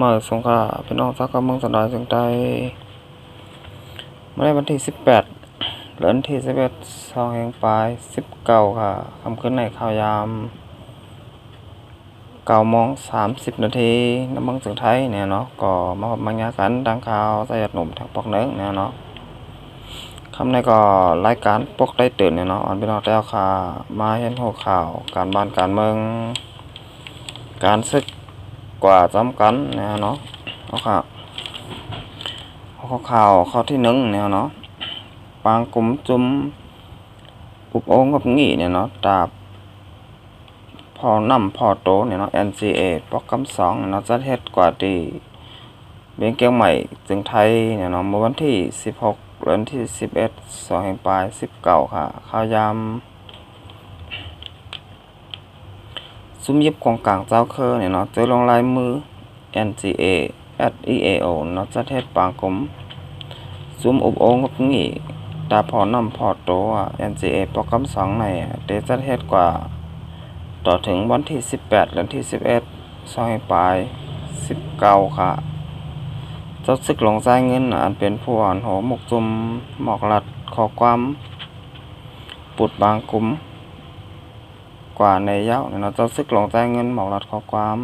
มาสงขลาพี่น้องสักกับเมืองสะดอยจึงได้มาในวันที่18 เดือนที่11 2แห่งปลาย19ค่ะคำขึ้นในข่าวยาม9:30 นาทีน้ำเมืองถึงไทยเนี่ยเนาะก็มาพบมาญากันดังข่าวสายหนุ่มทางปอกเนื้อเนี่ยเนาะคำในก็รายการปกได้ตื่นเนี่ยเนาะอันพี่น้องแล้วค่ะมาเห็นหัวข่าวการบ้านการเมืองการศึกกว่าจำกันเนี่ยเนาะเอาข่าวข้อที่1เนี่ยเนาะปางกลุ่มจุ่มปุบโอ่งกับงี้เนี่ยเนาะตาพอโตเนี่ยเนาะ NCA ปอกคำ2เนี่ยเนาะจะเฮ็ดกว่าที่เวียงเกียงใหม่จึงไทยเนี่ยเนาะเมื่อวันที่16 เดือนที่11 2แห่งปลาย19ค่ะข่าวยามซุ้มยิบของกลางเจ้าเคอเนี่ยเนาะเจอลงลายมือ NCA @EAO เนาะจะเฮ็ดปางกลุ่มซุ้มอุบโอ่งกับงี้ตาพอโตNCA ปอกคำ2ในเดจะเฮ็ดกว่าต่อถึงวันที่18 เดือนที่11 2แห่งปลาย19ค่ะเจ้าศึกลงจ่ายเงินอันเป็นผู้อ่อนโหมกจุมหมอกลัดขอความปุดบางกลุ่มกว่าในเย้าเนาะเจ้าศึกลงจ่ายเงินหมอกลัดขอความ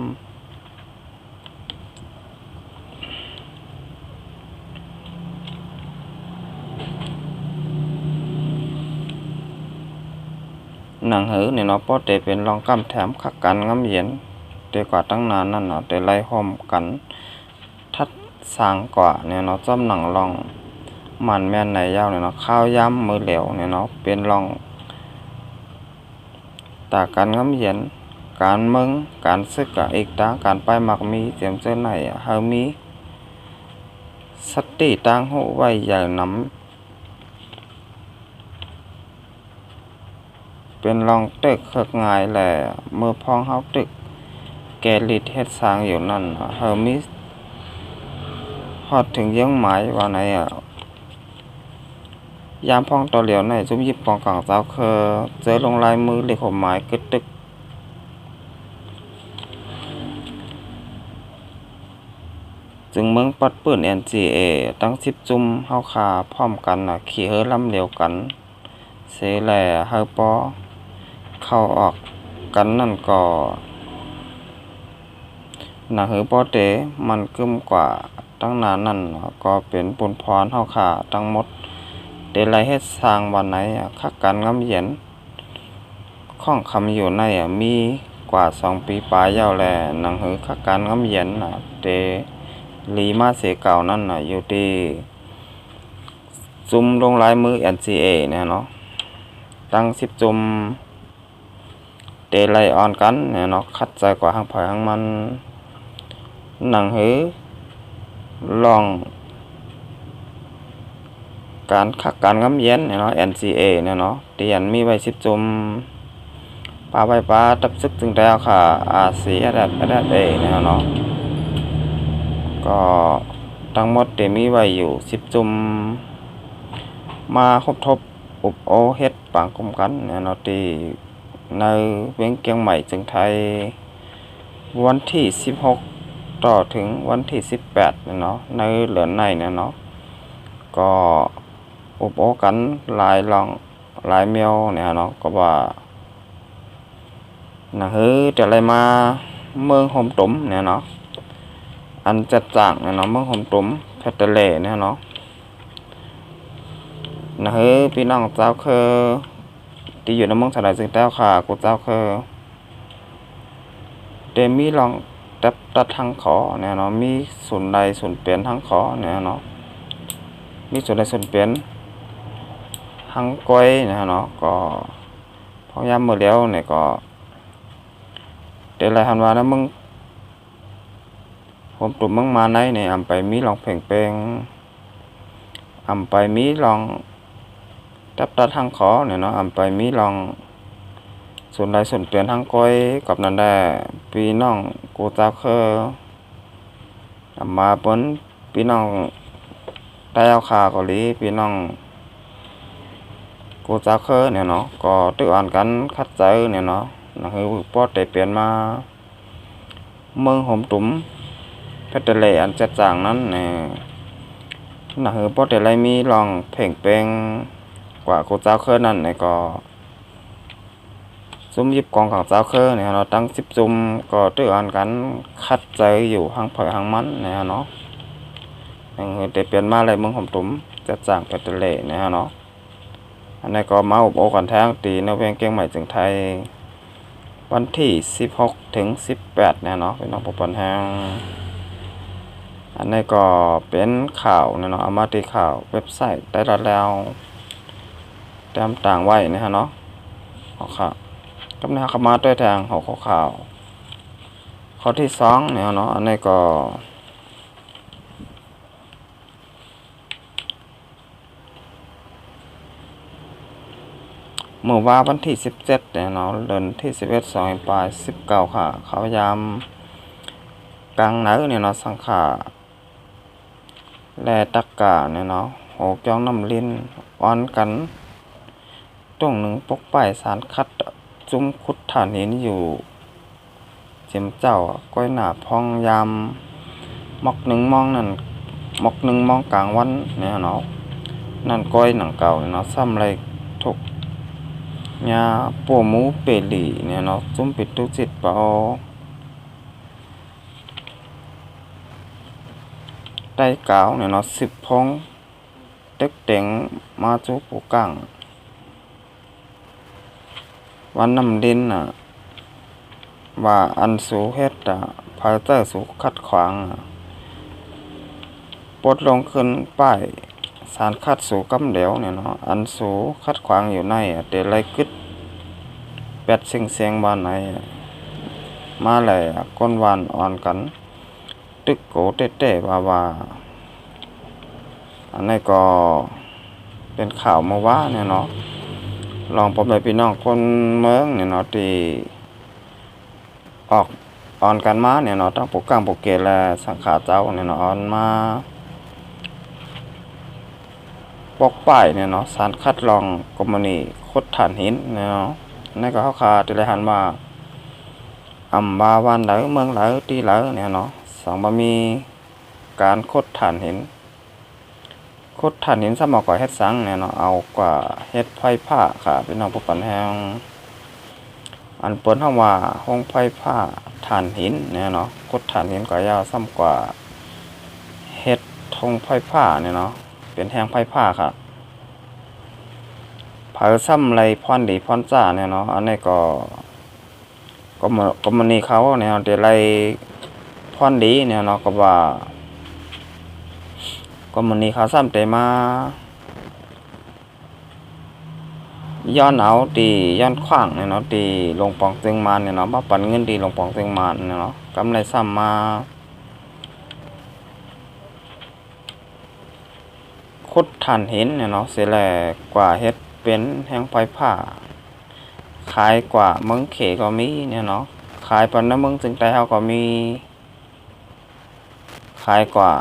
หนังหือเนี่ยเนาะป้อเตเป็นรองกำแถมขักกันงำเย็นเตกว่าตั้งนานนั่นเนาะเตไล่ห่มกันทัดสางกว่าเนี่ยเนาะจ้อมหนังรองมันแม่นในเย้าเนี่ยเนาะข้าวย้ำมือเหลวเนี่ยเนาะเป็นรองตาการงำเย็นการเมืองการศึกอีกตาการไปมักมีเตรียมเจอไหนเฮามีสติตั้งหูไว้อย่าน้ำเป็นรองตึกเคิกง่ายแหละเมื่อพ้องเฮาตึกแกลิดเฮ็ดสร้างอยู่นั่นเฮามีฮอดถึงเยี่ยงหมายว่าไหนยามพ้องต่อเหลียวในซุ้มยิบของกลางเจ้าเคอเจอลงลายมือเลขหมายกึดตึกจึงเมืองปัดปื้น NCA ตั้ง10จุ่มเฮาขาพร้อมกันขี่เฮอลำเร็วกันเสแลเฮาปอเข้าออกกันนั่นก็หนังหือปอเตมันกึมกว่าตั้งนานนั่นก็เป็นปุนพรเฮาขาทั้งหมดเดลัยเฮ็ดสร้างวันไหนคักกันงำเย็นข้องคำอยู่ในมีกว่า2 ปีปลายยาวแลหนังหือคักกันงำเย็นเตลีมาเสเก่านั่นอยู่ที่จุ่มลงลายมือ NCA เนี่ยเนาะตั้ง10จุ่มเตไลออนกันเนี่ยเนาะคัดใจกว่าหังผอยหังมันหนังหือลองการคักการงำเย็นเนี่ยเนาะ NCA เนี่ยเนาะเตียนมีไว้10จุ่มปลาใบปลาตับซึกจึงแล้วค่ะRCเนี่ยเนาะก็ทั้งหมดเตมีไว้อยู่10จุ่มมาครบทบอุบโอเฮ็ดปางกลุ่มกันเนี่ยเนาะที่ในเวียงเกียงใหม่จึงไทยวันที่16ต่อถึงวันที่18เนี่ยเนาะในเหลือนในเนี่ยเนาะก็อุบโอกันหลายลองหลายเมียวเนี่ยเนาะก็ว่านะฮือจะอะไรมาเมืองโฮมตุ้มเนี่ยเนาะอันจัดจ้างเนี่ยเนาะเมืองโฮมตุ้มแพทเทเลเนี่ยเนาะนะฮือพี่น้องเจ้าคือที่อยู่ในเมืองสลายจึงแต้วค่ะกูเจ้าคือเดมีลองตัดทางขอเนี่ยเนาะมีศูนย์ใดศูนย์เปลี่ยนทางขอเนี่ยเนาะมีศูนย์ใดศูนย์เปลี่ยนทางก้อยเนี่ยเนาะก็พอยามมื้อแล้วเนี่ยก็เดี๋ยวไรหันว่านะมึงผมตุ่มมึงมาไหนเนี่ยอำไปมีลองเพ่งอำไปมีลองตัดทางขอเนี่ยเนาะอำไปมีลองส่วนใดส่วนเปลี่ยนทางก้อยกับนั่นได้พี่น้องกูเจ้าคือมาเปิ้นพี่น้องได้เอาขาเกาหลีพี่น้องกูเจ้าคือเนี่ยเนาะก็ตื้ออ่านกันคัดใจเนี่ยเนาะนะคือปอดได้เปลี่ยนมาเมืองโฮมตุ้ม ชรเลอันจัดจางนั้นเนี่ยน่ะคือพอแต่ไรมีลองเพ่งเปงกว่ากูเจ้าเคอนั่นเนี่ยก็ซุ่มยิบกองของเจ้าเคอเนี่ยเราตั้ง10ซุ่มก็ตื้ออันกันคัดใจอยู่หางเผยหางมันเนี่ยเนาะอย่างเดเปลี่ยนมาเลยมึงผมตุ้มจัดจางเพชรเลเนี่ยเนาะอันนี้ก็มาอบโอกันแท้งตีในเวียงเกียงใหม่จึงไทยวันที่16ถึง18เนี่ยเนาะเป็นน้องผู้ปันแห้งอันนี้ก็เป็นข่าวเนี่ยเนาะเอามาตีข่าวเว็บไซต์ได้รับแล้วแต้มต่างไว้นะฮะเนาะเอาค่ะก็นะเข้ามาด้วยทางหัวข่าวข้อที่2เนี่ยเนาะอันนี้ก็เมื่อว่าวันที่17เนี่ยเนาะเดือนที่11 2ปลาย19ค่ะเขาพยายามกลางเหนือเนี่ยเนาะสังขาแลตักกาเนี่ยเนาะโหกจ้องน้ำลิ้นอ้อนกันตรงหนึ่งปกป้ายสารคัดจุ้มคุดฐานหินอยู่เจียมเจ้าก้อยหน้าพองยามมอกหนึ่งมองนั่นมอกหนึ่งมองกลางวันเนี่ยเนาะนั่นก้อยหนังเก่าเนาะซ้ำไรทุกยาปัวหมูเปรีเนี่ยเนาะจุ้มปิดตุจิตเปล่าได้เก่าเนี่ยเนาะ10พงเต็กเต็งมาจูปูกังวันน้ำดินน่ะว่าอันสูเฮ็ดพายเตอร์สูคัดขวางปลดลงขึ้นป้ายสารคัดสูกำเหลวเนี่ยเนาะอันสูคัดขวางอยู่ในเตไรกึดแปดเสียงบ้านไหนมาเลยก้นวานอ่อนกันตึกโกเต้ว่าอันนี้ก็เป็นข่าวมาว่าเนี่ยเนาะลองพบไปพี่น้องคนเมืองเนี่ยเนาะที่ออกอ่อนกันมาเนี่ยเนาะตั้งปกกลางปกเกตและสังขาเจ้าเนี่ยเนาะอ่อนมาปกป้ายเนี่ยเนาะสารคัดลองกรมนีคดฐานหินเนี่ยเนาะนี่ก็เขาคาติเลยหันมาอำบาวันเหลอเมืองเหลอตีเหลอเนี่ยเนาะสองบะมีการคดฐานหินคดฐานหินสมอกว่าเฮ็ดสังเนี่ยเนาะเอากว่าเฮ็ดไผ่ผ้าค่ะพี่น้องผู้ปันแหงอันเปิ้นเฮาว่าห้องไผ่ผ้าฐานหินเนี่ยเนาะคดฐานหินก็ยาวซ้ำกว่าเฮ็ดทงไผ่ผ้าเนี่ยเนาะเป็นแห้งไผ่ผ้าค่ะเผาซ้ำไรพรดีพรจ้าเนี่ยเนาะอันนี้ก็มันนี่เขาเนี่ยเดี๋ยวไรพรดีเนี่ยเนาะก็ว่าก็มันนี่เขาซ้ำแต่มาย้อนเอาตีย้อนขว้างเนี่ยเนาะตีลงปองตึงมันเนี่ยเนาะมาปั่นเงินตีลงปองตึงมันเนี่ยเนาะกำไรซ้ำมาคุดฐานหินเนี่ยเนาะเสียแหลกว่าเฮ็ดเป็นแห้งไผ่ผ้าขายกว่าเมืองเขก็มีเนี่ยเนาะขายปันน้ำเมืองจึงแต่เฮาก็มีขายกว่า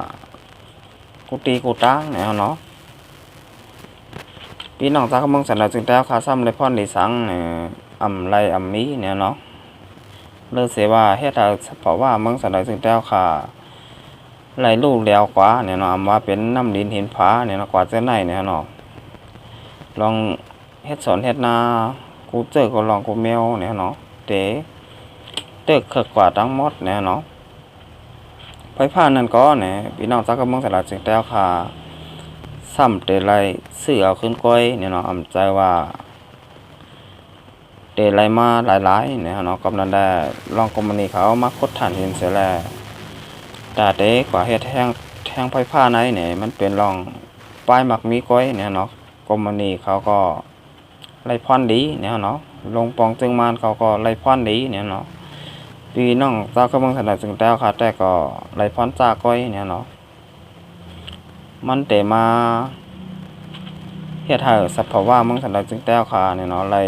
กูตีกูตั้งเนี่ยเนาะพี่น้องจากเมืองสันดาจึงแต่ขาซ้ำเลยพ่อนดีสังเนี่ยอำไรอำมีเนี่ยเนาะเลือเสียว่าเฮ็ดเอาเพราะว่าเมืองสันดาจึงแต่ขาไรลูกแล้วกว่าเนี่ยเนาะอำว่าเป็นน้ำดินหินผาเนี่ยเนาะกว่าจะไหนเนี่ยเนาะลองเฮ็ดสอนเฮ็ดนากูเจอก็ลองกูแมวเนี่ยเนาะเต๋เตึกเขิกกว่าทั้งหมดเนี่ยเนาะไฟฟ้านั่นก็เนี่ยพี่น้องจากเมืองสันดาจึงแต่ขาซ้ำเตไรเสือขึ้นก้อยเนี่ยเนาะอำใจว่าเตไรมาหลายๆเนี่ยเนาะกำนันได้ลองกรมนีเขามาคดฐานหินเสียแล้วแต่เตกว่าเฮ็ดแห้งไฟฟ้าไหนเนี่ยมันเป็นลองป้ายหมักมีก้อยเนี่ยเนาะกรมนีเขาก็ไล่พรดีเนี่ยเนาะลงปองจึงมานเขาก็ไล่พรดีเนี่ยเนาะพี่น้องเจ้าก็เมืองสันดาจึงแต่ค่ะแต่ก็ไล่พรจ้าก้อยเนี่ยเนาะมันเตมาเฮ็ดให้สัพพะว่าเมืองสันดาจึงแต่ค่ะเนี่ยเนาะไล่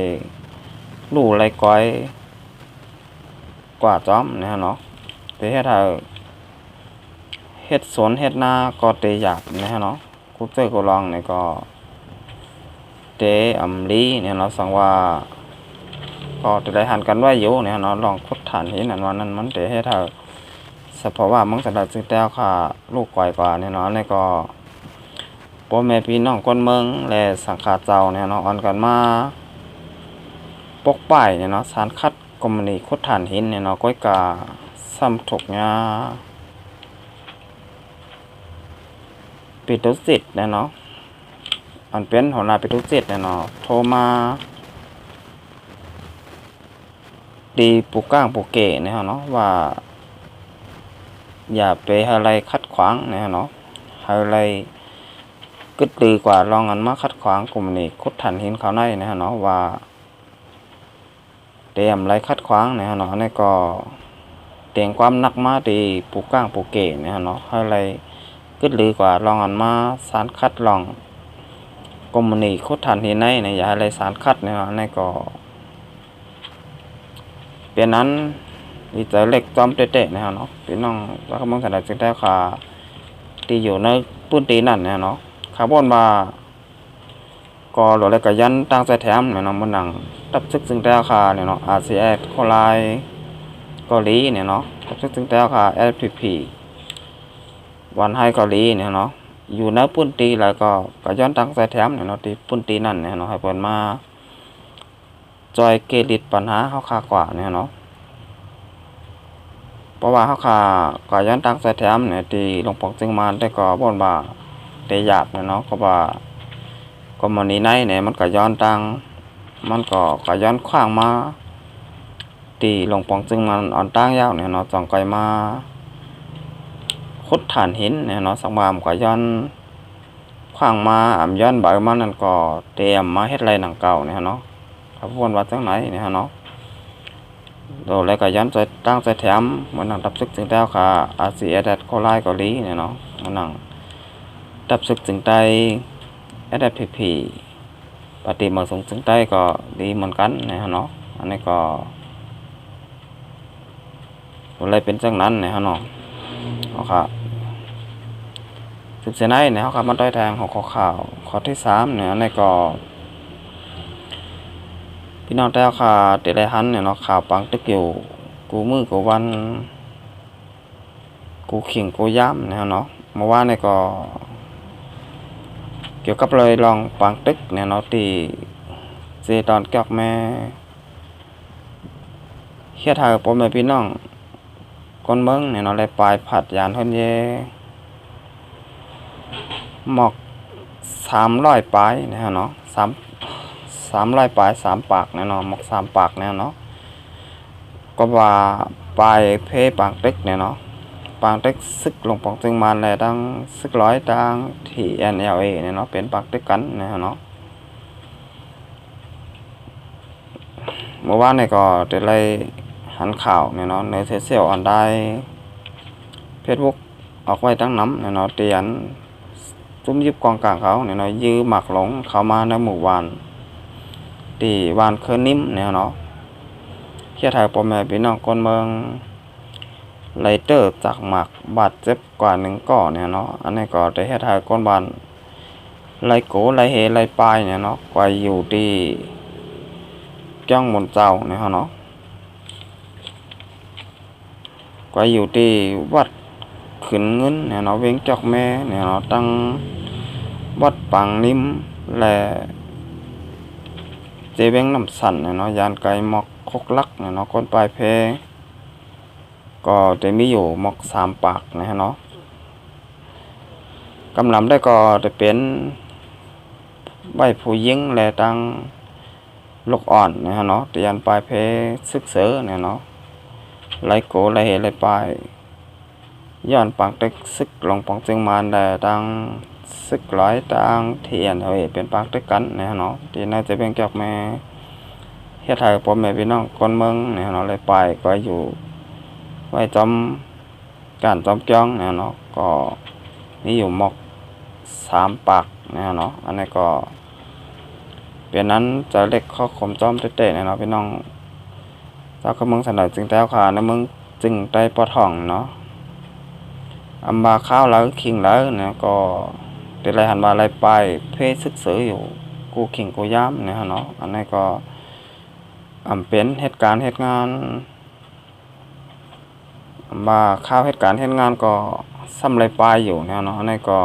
ลู่ไล่ก้อยกว่าจ้อมเนี่ยเนาะแต่เฮ็ดให้เฮ็ดสวนเฮ็ดนาก็เตอยากเนี่ยเนาะกูเจอกูลองเนี่ยก็เตอำลีเนี่ยเนาะสังว่าก็จะได้หันกันไว้อยู่เนี่ยเนาะลองคดฐานเห็นอันว่านั้นมันเตเฮ็ดให้ส พาะว่ามึงสะดัดซึ่งแต้วค่ะลูกก่อยกว่าเนี่ยเนาะแล้วก็พ่อแม่พี่น้องคนเมืองและสังฆาเจ้าเนี่ยเนาะอ่อนกันมาปกป้ายเนี่ยเนาะสารคัดกรมนีคุดฐานหินเนี่ยเนาะก้อยกาซ้ำถกงาปิตุสิทธิ์เนี่ยเนาะอันเป็นหัวหน้าปิตุสิทธิ์เนี่ยเนาะโทรมาดีปูก้างปูเก๋เนี่ยเนาะว่าอย่าไปอะไรคัดขวางเนี่ยเนาะอะไรกึดดีกว่าลองอันมาคัดขวางกลุ่มนี้คุดฐานหินเขาในเนี่ยเนาะว่าเตรียมไรคัดขวางเนี่ยเนาะนี่ก็เตรียมความนักมาดีปูก้างปูเก๋เนี่ยเนาะอะไรกึดดีกว่าลองอันมาสารคัดลองกลุ่มนี้คุดฐานหินในเนี่ยอย่าอะไรสารคัดเนี่ยเนาะนี่ก็เป็นนั้นดีใจเล็กจอมเตะๆนะครับเนาะพี่น้องแล้วก็มึงสันดาจึงได้ค่ะที่อยู่ในพื้นที่นั่นเนี่ยเนาะคาร์บอนมาก็หลวงเลยก็ยันตั้งใจแถมเนี่ยเนาะมันหนังตับซึกซึ่งได้ค่ะเนี่ยเนาะอาเซียโคไลเกาหลีเนี่ยเนาะตับซึกซึ่งได้ค่ะ LPP วันให้เกาหลีเนี่ยเนาะอยู่ในพื้นที่แล้วก็ย้อนตั้งใจแถมเนี่ยเนาะที่พื้นที่นั่นเนี่ยเนาะให้เปิดมาจอยเกลิดปัญหาเขาคากว่าเนี่ยเนาะเพราะว่าเขาขาก็ย้อนตั้งใจแถมเนี่ยที่หลวงปู่จึงมาได้ก็บ่นว่าเตยหยาบเนี่ยเนาะก็ว่าก็มันนี้ในเนี่ยมันก็ย้อนตั้งมันก็ย้อนขว้างมาที่หลวงปู่จึงมันอ่อนตั้งยาวเนี่ยเนาะจ่องไกลมาขุดฐานหินเนี่ยเนาะสังบามก็ย้อนขว้างมาย้อนใบมันนั่นก็เตรียมมาเฮ็ดไรหนังเก่าเนี่ยเนาะครับวนว่าจังไหนเนี่ยเนาะโดยแล้วก็ย้อนใจตั้งใจแถมมันนั่งดับซึกจึงได้ค่ะอาเซียแดดโคไลเกาหลีเนี่ยเนาะมันนั่งดับซึกจึงได้แดดพีปฏิมาสงจึงได้ก็ดีเหมือนกันเนี่ยเนาะอันนี้ก็อะไรเป็นจังนั้นเนี่ยเนาะเอาค่ะศึกษาในเนี่ยเขาครับมันต้อยแทงของข่าวข้อที่3เนี่ยอันนี้ก็พี่น้องแต่ค่ะเตะไรหันเนี่ยเนาะข่าวปังตึกอยู่กูมือกูวันกูขิงกูย้ำเนี่ยเนาะเมื่อวานเนี่ยก็เกี่ยวกับเลยลองปังตึกเนี่ยเนาะตีเจตอนเกี่ยวกับแม่เฮียไทยผมแม่พี่น้องคนเมืองเนี่ยเนาะเลยปลายผัดยานเฮนเยหมอก300ปลายเนี่ยเนาะ300ปลาย3ปากเนี่ยเนาะหมอก3ปากเนี่ยเนาะก็ว่าปลายเพปางตึกเนี่ยเนาะปางตึกซึกลงปองจึงมาแลดังซึกร้อยดังที่ NLA เนี่ยเนาะเป็นปางตึกกันเนี่ยเนาะเมื่อวานเนี่ยก็ได้ไล่หันข่าวเนี่ยเนาะในโซเชียลออนไลน์เฟซบุ๊กออกไว้ตั้งน้ำเนี่ยเนาะเตียนจุ้มยิบกองกลางเขาเนี่ยเนาะยื้อหมักหลงเข้ามาในหมู่บ้านตีวานเคยนิ่มเนี่ยเนาะเฮียไทยพ่อแม่พี่น้องคนเมืองไลเตอร์จากหมักบาดเจ็บกว่า1ก่อเนี่ยเนาะอันนี้ก็ได้เฮียไทยคนบ้านไลโกไลเฮไลปลายเนี่ยเนาะกว่าอยู่ที่จ้องมนเจ้าเนี่ยเนาะกว่าอยู่ที่วัดขึ้นเงินเนี่ยเนาะเวงจอกแม่เนี่ยเนาะตั้งวัดปังนิ่มและเจเวงน้ำสั่นเนี่ยเนาะยานไกลหมอกคกลักเนี่ยเนาะคนปลายเพก็จะมีอยู่หมอก3ปากนะฮะเนาะกำลังได้ก็จะเป็นใบผู้ยิงและตั้งลูกอ่อนนะฮะเนาะแต่ยันปลายเพซึกเสือเนี่ยเนาะไลโกไลเฮไลปลายย้อนปังตึกซึกลงปองจึงมาแต่ตั้งซึกร้อยตั้งเทียนเอาเป็นปังตึกกันนะฮะเนาะที่น่าจะเป็นเกี่ยวกับแม่เฮียไทยพ่อแม่พี่น้องคนเมืองเนี่ยเนาะไลปลายก็อยู่ไว้จอมการจอมจ้องเนี่ยเนาะก็นี่อยู่หมอก3ปากเนี่ยเนาะอันนี้ก็เป็นนั้นจะเล็กข้อคมจอมเตะๆเนี่ยเนาะพี่น้องเจ้าก็เมืองสันดาจึงแต้วขาในเมืองจึงได้ปอท่องเนาะอัมบาข้าวแล้วคิงแล้วเนี่ยก็ได้ไรหันมาไรไปเพศซึกเสืออยู่กูขิงกูย้ำเนี่ยเนาะอันนี้ก็เป็นเหตุการณ์เหตุงาน มาข้าวเหตุการณ์เหตุงานก็ซ้ำไรปลายอยู่เนี่ยเนาะอันนี้ก็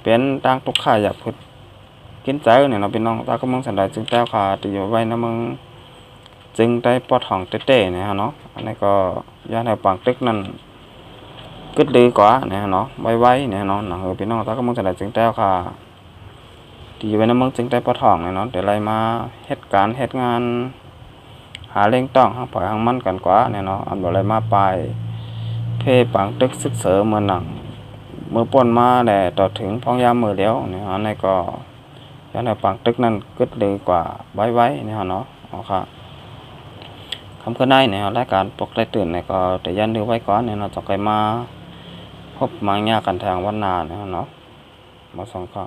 เป็นต่างทุกข์อยากพึดกินใจเนี่ยเนาะพี่น้องตาก็มึงสันใดจึงแต้วขาติอยู่ไว้นะมึงจึงได้ปอดห้องเต้ๆเนี่ยเนาะอันนี้ก็ย่านให้ปังตึกนั่นกึดดีกว่าเนี่ยเนาะไว้เนี่ยเนาะพี่น้องตาก็มึงสันใดจึงแต้วขาติอยู่ไว้นะมึงจึงได้ปอดห้องเนี่ยเนาะเดี๋ยวไรมาเหตุการณ์เหตุงานหาเร่งต้องห้างปล่อยห้างมันกันกว่าเนี่ยเนาะอันบ่อะไรมาไปเพปังตึกซึกเสริมเมื่อหนังเมื่อป่นมาแต่ต่อถึงพองยามมือเดียวเนี่ยอันนี้ก็ย้อนให้ปังตึกนั่นกึดดีกว่าไว้เนี่ยเนาะครับคำขึ้นได้เนี่ยรายการปกได้ตื่นเนี่ยก็แต่ยันดูไว้ก่อนเนี่ยเนาะจะไปมาพบมายากกันทางวันนาเนี่ยเนาะมาส่งก็